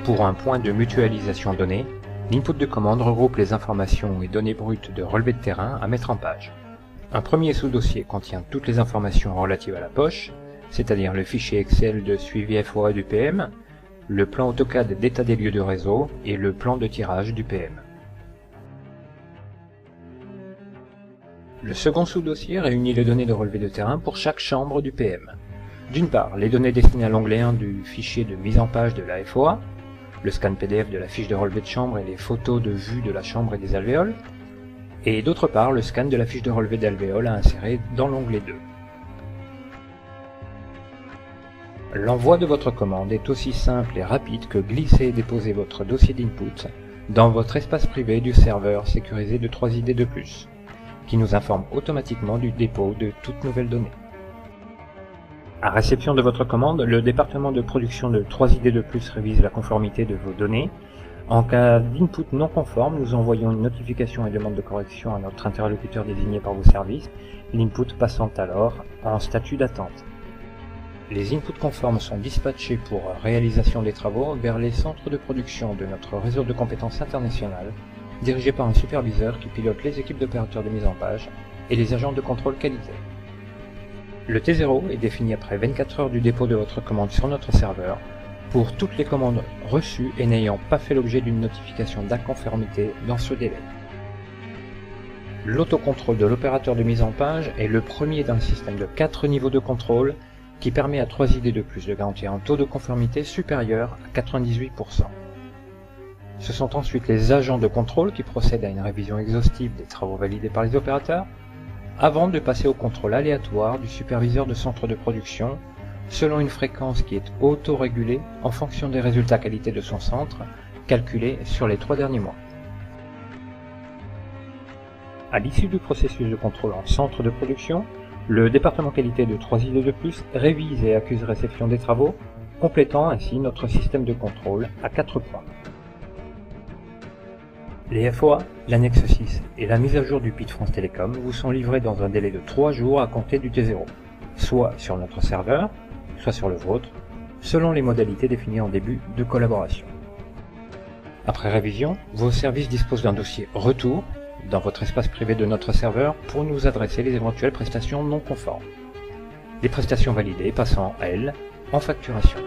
Pour un point de mutualisation donné, l'input de commande regroupe les informations et données brutes de relevé de terrain à mettre en page. Un premier sous-dossier contient toutes les informations relatives à la poche, c'est-à-dire le fichier Excel de suivi FOA du PM, le plan AutoCAD d'état des lieux du réseau et le plan de tirage du PM. Le second sous-dossier réunit les données de relevé de terrain pour chaque chambre du PM. D'une part, les données destinées à l'onglet 1 du fichier de mise en page de la FOA, le scan PDF de la fiche de relevé de chambre et les photos de vue de la chambre et des alvéoles, et d'autre part le scan de la fiche de relevé d'alvéoles à insérer dans l'onglet 2. L'envoi de votre commande est aussi simple et rapide que glisser et déposer votre dossier d'input dans votre espace privé du serveur sécurisé de 3ID2+, qui nous informe automatiquement du dépôt de toute nouvelle donnée. À réception de votre commande, le département de production de 3ID2+ révise la conformité de vos données. En cas d'input non conforme, nous envoyons une notification et demande de correction à notre interlocuteur désigné par vos services, l'input passant alors en statut d'attente. Les inputs conformes sont dispatchés pour réalisation des travaux vers les centres de production de notre réseau de compétences internationales, dirigé par un superviseur qui pilote les équipes d'opérateurs de mise en page et les agents de contrôle qualité. Le T0 est défini après 24 heures du dépôt de votre commande sur notre serveur pour toutes les commandes reçues et n'ayant pas fait l'objet d'une notification d'inconformité dans ce délai. L'autocontrôle de l'opérateur de mise en page est le premier d'un système de 4 niveaux de contrôle qui permet à 3ID2+ de garantir un taux de conformité supérieur à 98%. Ce sont ensuite les agents de contrôle qui procèdent à une révision exhaustive des travaux validés par les opérateurs, avant de passer au contrôle aléatoire du superviseur de centre de production, selon une fréquence qui est auto-régulée en fonction des résultats qualité de son centre, calculés sur les 3 derniers mois. À l'issue du processus de contrôle en centre de production, le département qualité de 3ID2+ révise et accuse réception des travaux, complétant ainsi notre système de contrôle à 4 points. Les FOA, l'annexe 6 et la mise à jour du PIT France Télécom vous sont livrés dans un délai de 3 jours à compter du T0, soit sur notre serveur, soit sur le vôtre, selon les modalités définies en début de collaboration. Après révision, vos services disposent d'un dossier retour dans votre espace privé de notre serveur pour nous adresser les éventuelles prestations non conformes. Les prestations validées passant, elles, en facturation.